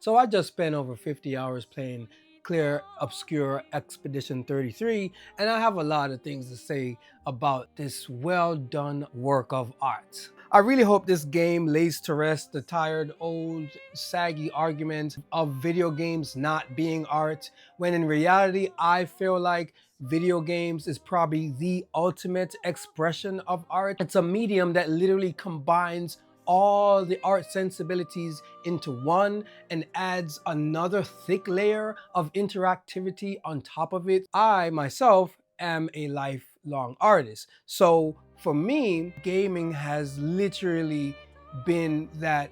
So I just spent over 50 hours playing Clear Obscure Expedition 33, and I have a lot of things to say about this well done work of art. I really hope this game lays to rest the tired, old, saggy argument of video games not being art, when in reality, I feel like video games is probably the ultimate expression of art. It's a medium that literally combines all the art sensibilities into one and adds another thick layer of interactivity on top of it. I myself am a lifelong artist. So for me, gaming has literally been that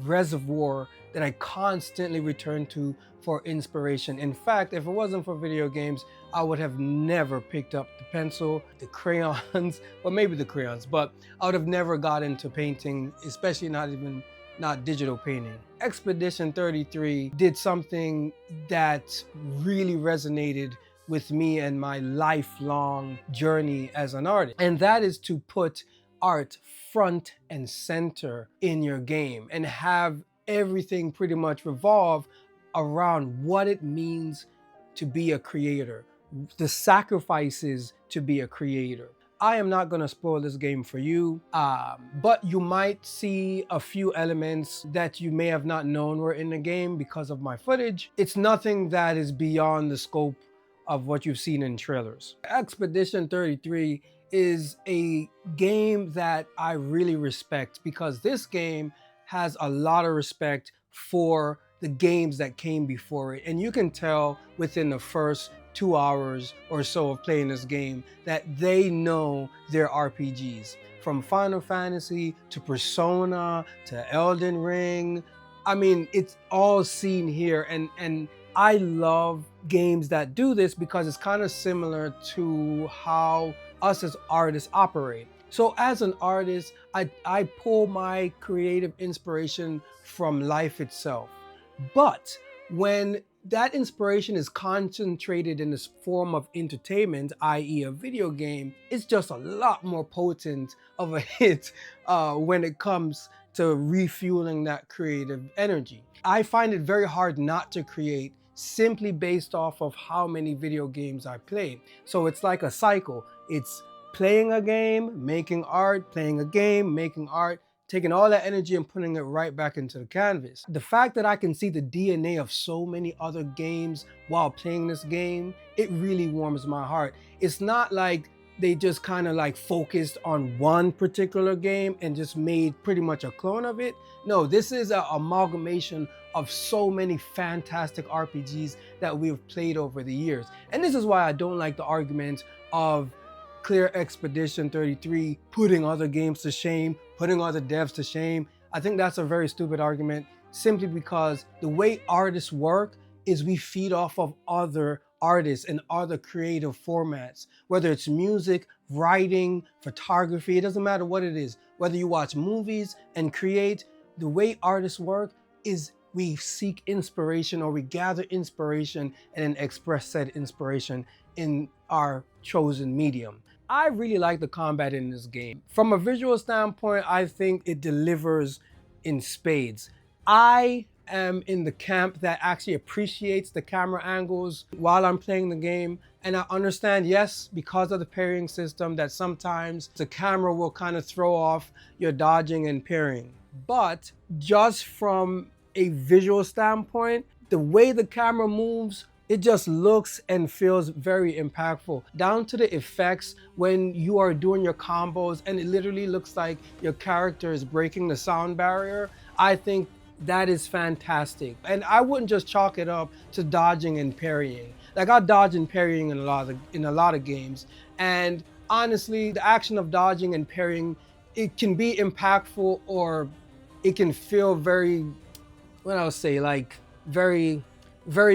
reservoir that I constantly return to for inspiration. In fact, if it wasn't for video games, I would have never picked up the pencil, the crayons, or maybe the crayons, but I would have never got into painting, especially not digital painting. Expedition 33 did something that really resonated with me and my lifelong journey as an artist, and that is to put art front and center in your game and have everything pretty much revolve around what it means to be a creator, the sacrifices to be a creator. I am not going to spoil this game for you, but you might see a few elements that you may have not known were in the game because of my footage. It's nothing that is beyond the scope of what you've seen in trailers. Expedition 33 is a game that I really respect because this game has a lot of respect for the games that came before it. And you can tell within the first 2 hours or so of playing this game that they know their RPGs. From Final Fantasy to Persona to Elden Ring. I mean, it's all seen here, and I love games that do this because it's kind of similar to how us as artists operate. So as an artist, I pull my creative inspiration from life itself. But when that inspiration is concentrated in this form of entertainment, i.e. a video game, it's just a lot more potent of a hit when it comes to refueling that creative energy. I find it very hard not to create simply based off of how many video games I play. So it's like a cycle. It's playing a game, making art, playing a game, making art, taking all that energy and putting it right back into the canvas. The fact that I can see the DNA of so many other games while playing this game, it really warms my heart. It's not like they just kind of like focused on one particular game and just made pretty much a clone of it. No, this is an amalgamation of so many fantastic RPGs that we've played over the years. And this is why I don't like the argument of Clear Expedition 33 putting other games to shame, putting other devs to shame. I think that's a very stupid argument, simply because the way artists work is we feed off of other artists and other creative formats, whether it's music, writing, photography, it doesn't matter what it is. Whether you watch movies and create, the way artists work is we seek inspiration, or we gather inspiration and then express said inspiration in our chosen medium. I really like the combat in this game. From a visual standpoint, I think it delivers in spades. I am in the camp that actually appreciates the camera angles while I'm playing the game. And I understand, yes, because of the parrying system, that sometimes the camera will kind of throw off your dodging and parrying. But just from a visual standpoint, the way the camera moves, it just looks and feels very impactful. Down to the effects when you are doing your combos and it literally looks like your character is breaking the sound barrier. I think that is fantastic. And I wouldn't just chalk it up to dodging and parrying. Like, I dodge and parrying in a lot of games. And honestly, the action of dodging and parrying, it can be impactful, or it can feel very, what I would say, like very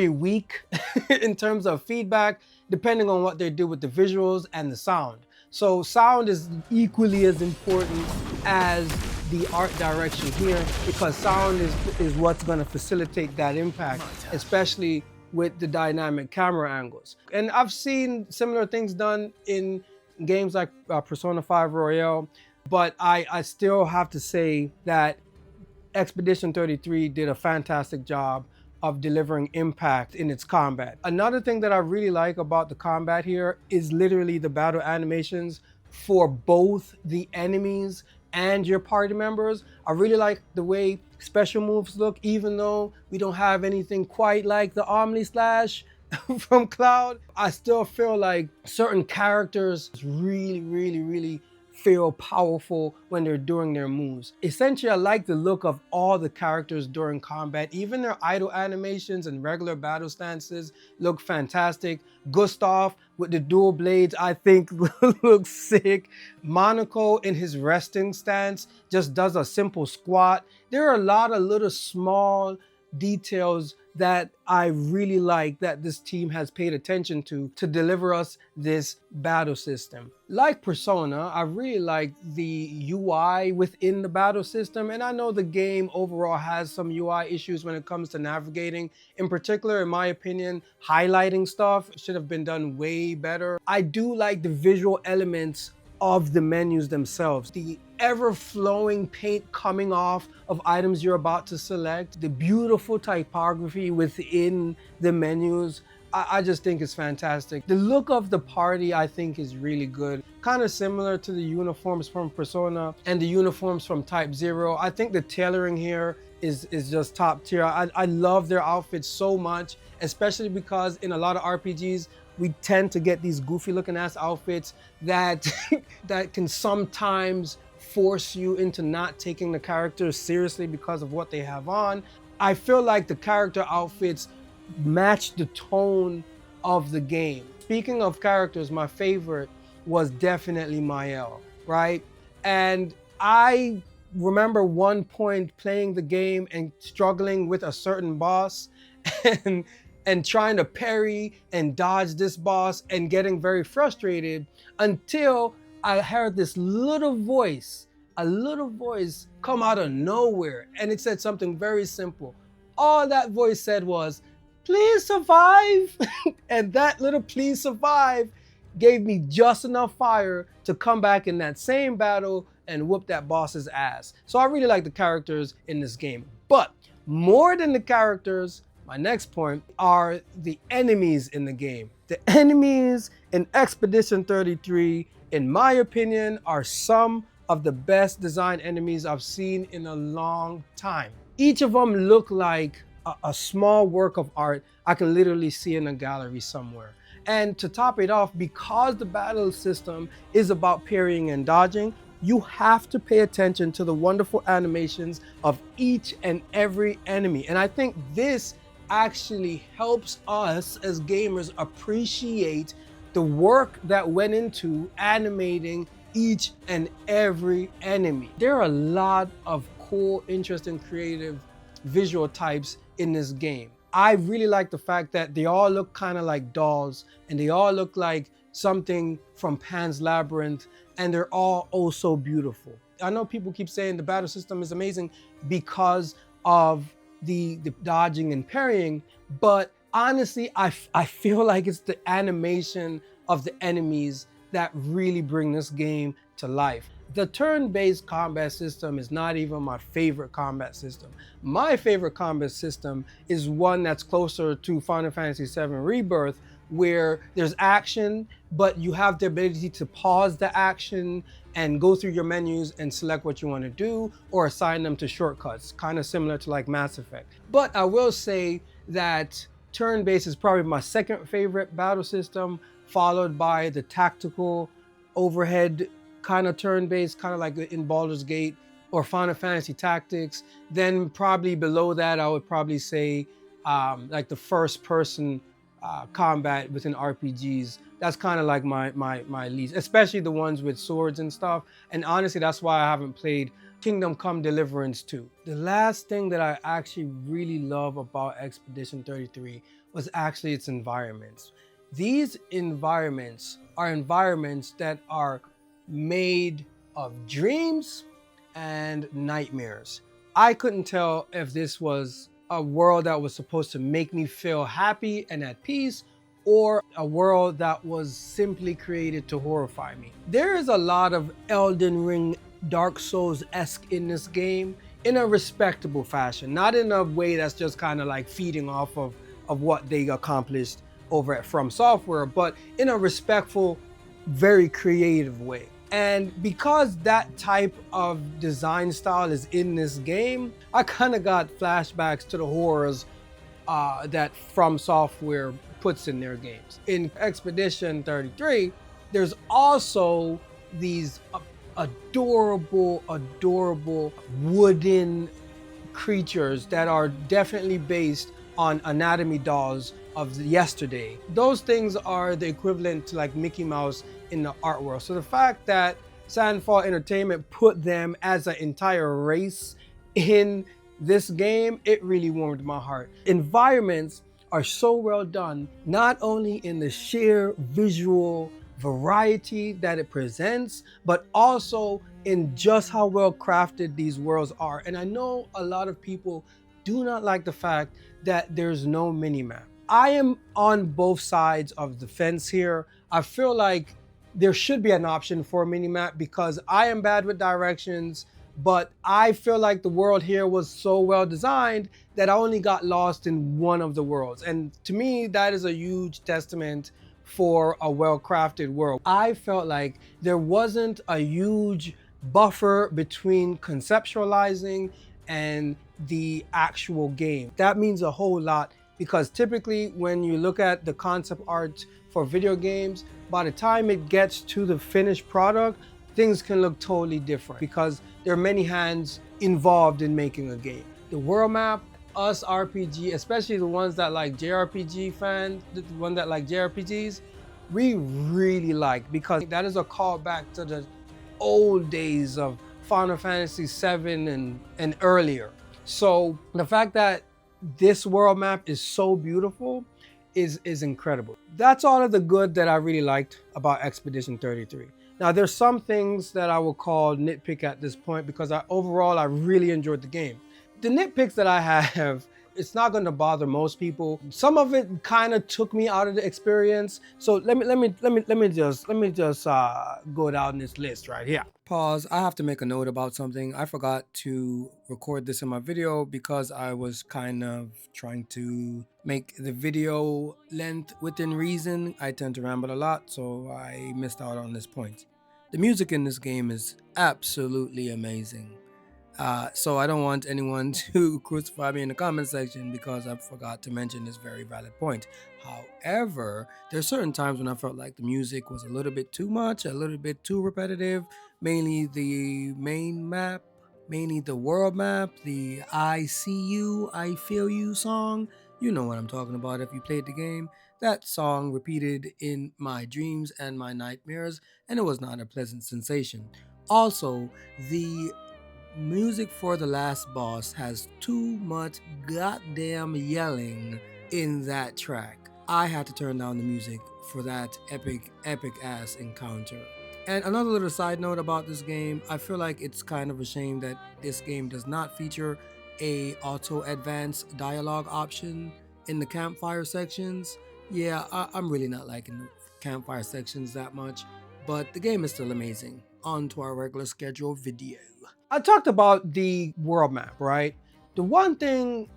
weak in terms of feedback, depending on what they do with the visuals and the sound. So sound is equally as important as the art direction here, because sound is what's going to facilitate that impact, especially with the dynamic camera angles. And I've seen similar things done in games like Persona 5 Royale, but I still have to say that Expedition 33 did a fantastic job of delivering impact in its combat. Another thing that I really like about the combat here is literally the battle animations for both the enemies and your party members. I really like the way special moves look, even though we don't have anything quite like the Omni Slash from Cloud. I still feel like certain characters really feel powerful when they're doing their moves. Essentially, I like the look of all the characters during combat. Even their idle animations and regular battle stances look fantastic. Gustav with the dual blades, I think looks sick. Monaco in his resting stance just does a simple squat. There are a lot of little small details that I really like that this team has paid attention to deliver us this battle system. Like Persona, I really like the UI within the battle system, and I know the game overall has some UI issues when it comes to navigating. In particular, in my opinion, highlighting stuff should have been done way better. I do like the visual elements of the menus themselves. The ever-flowing paint coming off of items you're about to select, the beautiful typography within the menus, I just think it's fantastic. The look of the party, I think, is really good. Kind of similar to the uniforms from Persona and the uniforms from Type 0. I think the tailoring here is just top tier. I love their outfits so much, especially because in a lot of RPGs, we tend to get these goofy looking ass outfits that that can sometimes force you into not taking the characters seriously because of what they have on. I feel like the character outfits match the tone of the game. Speaking of characters, my favorite was definitely Mael, right? And I remember one point playing the game and struggling with a certain boss and trying to parry and dodge this boss and getting very frustrated until I heard this little voice, a little voice come out of nowhere, and it said something very simple. All that voice said was, "Please survive." And that little "please survive" gave me just enough fire to come back in that same battle and whoop that boss's ass. So I really like the characters in this game. But more than the characters, my next point are the enemies in the game. The enemies in Expedition 33, in my opinion, are some of the best designed enemies I've seen in a long time. Each of them look like a small work of art I can literally see in a gallery somewhere. And to top it off, because the battle system is about parrying and dodging, you have to pay attention to the wonderful animations of each and every enemy. And I think this actually helps us as gamers appreciate the work that went into animating each and every enemy. There are a lot of cool, interesting, creative visual types in this game. I really like the fact that they all look kind of like dolls, and they all look like something from Pan's Labyrinth, and they're all oh so beautiful. I know people keep saying the battle system is amazing because of the dodging and parrying, but honestly, I feel like it's the animation of the enemies that really bring this game to life. The turn-based combat system is not even my favorite combat system. My favorite combat system is one that's closer to Final Fantasy VII Rebirth, where there's action, but you have the ability to pause the action and go through your menus and select what you want to do or assign them to shortcuts, kind of similar to like Mass Effect. But I will say that turn-based is probably my second favorite battle system, followed by the tactical overhead kind of turn-based, kind of like in Baldur's Gate or Final Fantasy Tactics. Then probably below that, I would probably say like the first-person combat within RPGs. That's kind of like my least, especially the ones with swords and stuff. And honestly, that's why I haven't played Kingdom Come Deliverance 2. The last thing that I actually really love about Expedition 33 was actually its environments. These environments are environments that are made of dreams and nightmares. I couldn't tell if this was a world that was supposed to make me feel happy and at peace, or a world that was simply created to horrify me. There is a lot of Elden Ring, Dark Souls-esque in this game, in a respectable fashion, not in a way that's just kind of like feeding off of what they accomplished over at From Software, but in a respectful, very creative way. And because that type of design style is in this game, I kind of got flashbacks to the horrors that From Software puts in their games. In Expedition 33, there's also these adorable, adorable wooden creatures that are definitely based on anatomy dolls of yesterday. Those things are the equivalent to like Mickey Mouse in the art world. So the fact that Sandfall Entertainment put them as an entire race in this game, it really warmed my heart. Environments are so well done, not only in the sheer visual variety that it presents, but also in just how well crafted these worlds are. And I know a lot of people do not like the fact that there's no minimap. I am on both sides of the fence here. I feel like there should be an option for a minimap because I am bad with directions, but I feel like the world here was so well designed that I only got lost in one of the worlds. And to me, that is a huge testament for a well-crafted world. I felt like there wasn't a huge buffer between conceptualizing and the actual game. That means a whole lot because typically when you look at the concept art for video games, by the time it gets to the finished product, things can look totally different because there are many hands involved in making a game. The world map, us RPG, especially the ones that like JRPG fans, the one that like JRPGs, we really like because that is a callback to the old days of Final Fantasy VII and earlier. So the fact that this world map is so beautiful is incredible. That's all of the good that I really liked about Expedition 33. Now there's some things that I will call nitpick at this point because overall I really enjoyed the game. The nitpicks that I have, it's not going to bother most people. Some of it kind of took me out of the experience. So let me just go down this list right here. Pause. I have to make a note about something. I forgot to record this in my video because I was kind of trying to make the video length within reason. I tend to ramble a lot, so I missed out on this point. The music in this game is absolutely amazing. So I don't want anyone to crucify me in the comment section because I forgot to mention this very valid point. However, there's certain times when I felt like the music was a little bit too much, a little bit too repetitive, mainly the main map, mainly the world map, the I See You, I Feel You song. You know what I'm talking about if you played the game. That song repeated in my dreams and my nightmares, and it was not a pleasant sensation. Also, the music for the last boss has too much goddamn yelling in that track. I had to turn down the music for that epic ass encounter. And another little side note about this game, I feel like it's kind of a shame that this game does not feature a auto advance dialogue option in the campfire sections. Yeah, I'm really not liking the campfire sections that much, but the game is still amazing. On to our regular schedule video. I talked about the world map, right? The one thing,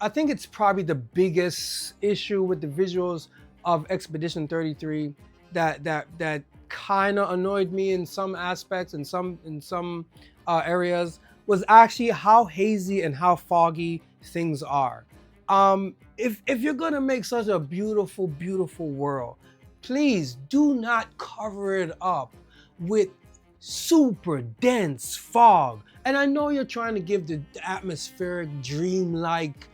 I think it's probably the biggest issue with the visuals of Expedition 33 that kind of annoyed me in some aspects, in some areas, was actually how hazy and how foggy things are. If you're gonna make such a beautiful, beautiful world, please do not cover it up with super dense fog. And I know you're trying to give the atmospheric, dreamlike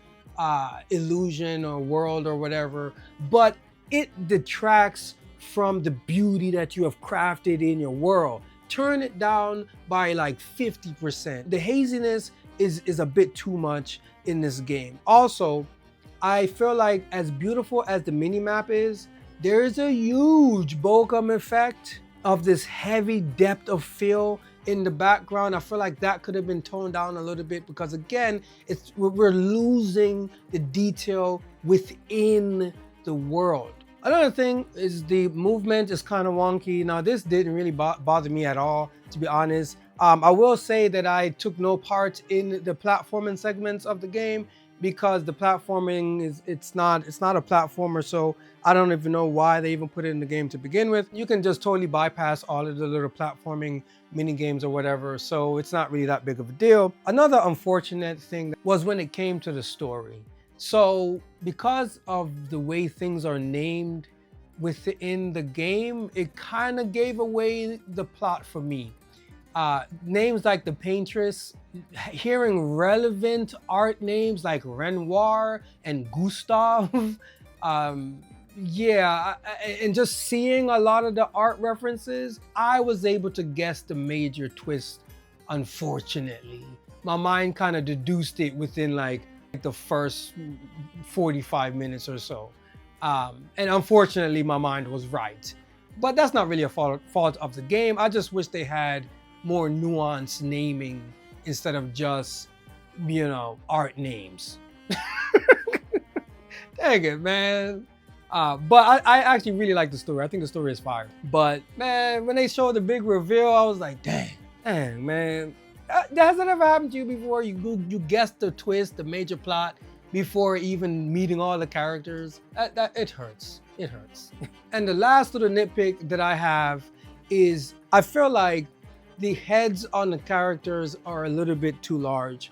illusion or world or whatever, but it detracts from the beauty that you have crafted in your world. Turn it down by like 50%. The haziness is a bit too much in this game. Also, I feel like as beautiful as the minimap is, there is a huge bokeh effect of this heavy depth of fill in the background. I feel like that could have been toned down a little bit because again, we're losing the detail within the world. Another thing is the movement is kind of wonky. Now this didn't really bother me at all, to be honest. I will say that I took no part in the platforming segments of the game because the platforming is it's not a platformer, so I don't even know why they even put it in the game to begin with. You can just totally bypass all of the little platforming mini games or whatever, so it's not really that big of a deal. Another unfortunate thing was when it came to the story. So because of the way things are named within the game, it kind of gave away the plot for me. Names like the Paintress, hearing relevant art names like Renoir and Gustave, yeah, and just seeing a lot of the art references, I was able to guess the major twist. Unfortunately, my mind kind of deduced it within like the first 45 minutes or so. And unfortunately, my mind was right. But that's not really a fault of the game. I just wish they had more nuanced naming instead of just, art names. Dang it, man. But I actually really like the story. I think the story is fire. But man, when they showed the big reveal, I was like, dang, man. Has that ever happened to you before? You guessed the twist, the major plot, before even meeting all the characters? It hurts. It hurts. And the last little nitpick that I have is I feel like the heads on the characters are a little bit too large.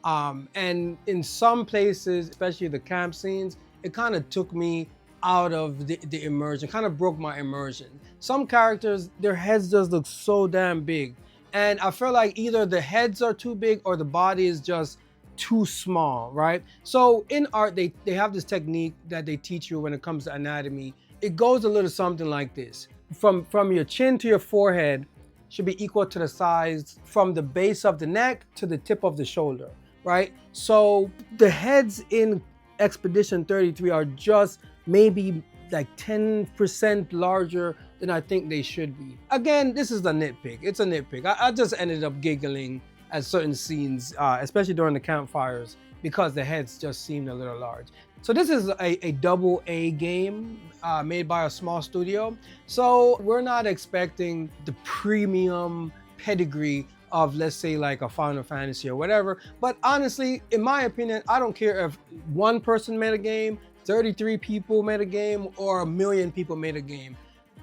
And in some places, especially the camp scenes, it kind of took me out of the immersion, kind of broke my immersion. Some characters, their heads just look so damn big. And I feel like either the heads are too big or the body is just too small, right? So in art, they have this technique that they teach you when it comes to anatomy. It goes a little something like this. From your chin to your forehead should be equal to the size from the base of the neck to the tip of the shoulder, right? So the heads in Expedition 33 are just maybe like 10% larger than I think they should be. Again, this is a nitpick. It's a nitpick. I just ended up giggling at certain scenes, especially during the campfires, because the heads just seemed a little large. So this is a double A game made by a small studio. So we're not expecting the premium pedigree of, let's say, like a Final Fantasy or whatever. But honestly, in my opinion, I don't care if one person made a game, 33 people made a game, or 1 million people made a game.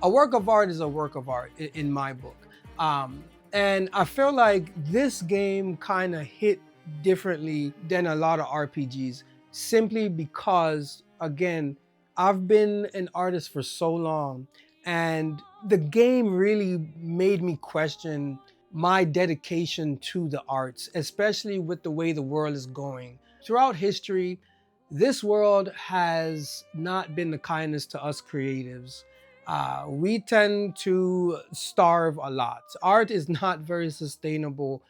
A work of art is a work of art in my book. And I feel like this game kind of hit differently than a lot of RPGs, simply because, again, I've been an artist for so long, and the game really made me question my dedication to the arts, especially with the way the world is going. Throughout history, this world has not been the kindest to us creatives. We tend to starve a lot. Art is not very sustainable.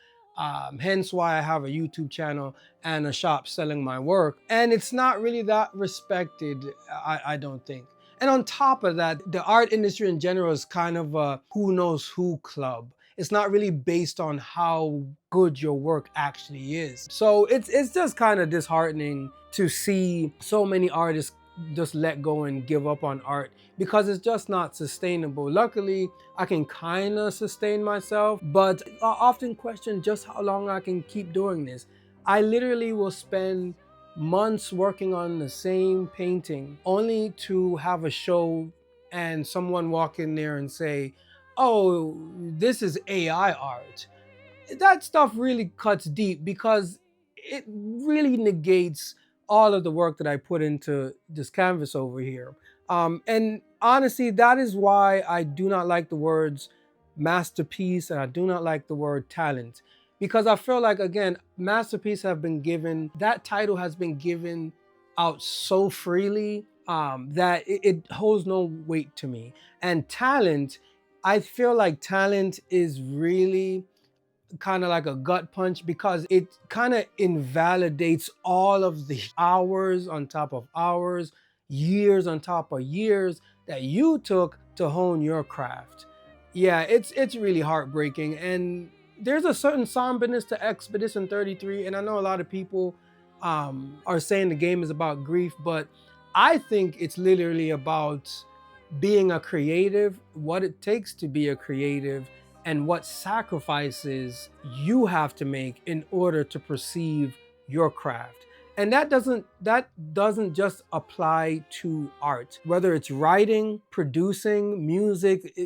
Hence why I have a YouTube channel and a shop selling my work. And it's not really that respected, I don't think. And on top of that, the art industry in general is kind of a who knows who club. It's not really based on how good your work actually is. So it's just kind of disheartening to see so many artists just let go and give up on art because it's just not sustainable. Luckily, I can kind of sustain myself, but I often question just how long I can keep doing this. I literally will spend months working on the same painting only to have a show and someone walk in there and say, oh, this is AI art. That stuff really cuts deep because it really negates all of the work that I put into this canvas over here. And honestly, that is why I do not like the words masterpiece and I do not like the word talent. Because I feel like, again, masterpiece have been given, that title has been given out so freely that it holds no weight to me. And talent, I feel like talent is really kind of like a gut punch because it kind of invalidates all of the hours on top of hours, years on top of years that you took to hone your craft. Yeah, it's really heartbreaking, and there's a certain somberness to Expedition 33, and I know a lot of people are saying the game is about grief, but I think it's literally about being a creative, what it takes to be a creative, and what sacrifices you have to make in order to perceive your craft. And that doesn't just apply to art, whether it's writing, producing, music,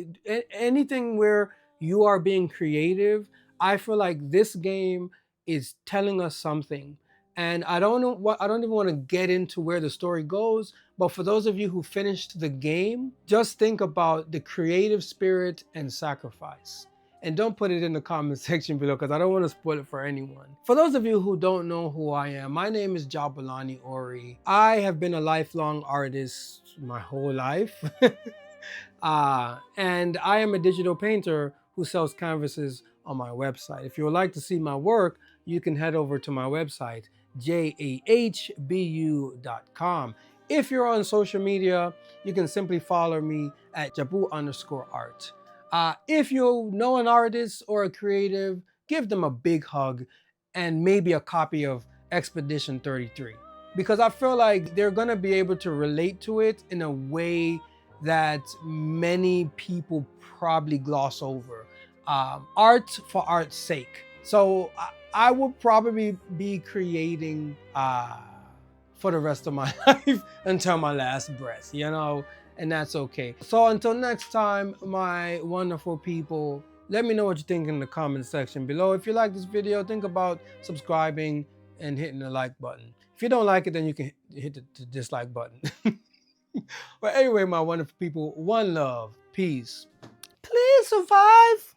anything where you are being creative. I feel like this game is telling us something. And I don't even want to get into where the story goes, but for those of you who finished the game, just think about the creative spirit and sacrifice. And don't put it in the comment section below because I don't want to spoil it for anyone. For those of you who don't know who I am, my name is Jabulani Ori. I have been a lifelong artist my whole life. And I am a digital painter who sells canvases on my website. If you would like to see my work, you can head over to my website, jahbu.com. If you're on social media, you can simply follow me at jabu_art. If you know an artist or a creative, give them a big hug and maybe a copy of Expedition 33. Because I feel like they're gonna be able to relate to it in a way that many people probably gloss over. Art for art's sake. So I will probably be creating for the rest of my life until my last breath, you know, and that's okay. So until next time, my wonderful people, let me know what you think in the comment section below. If you like this video, think about subscribing and hitting the like button. If you don't like it, then you can hit the dislike button. But anyway, my wonderful people, one love, peace. Please survive.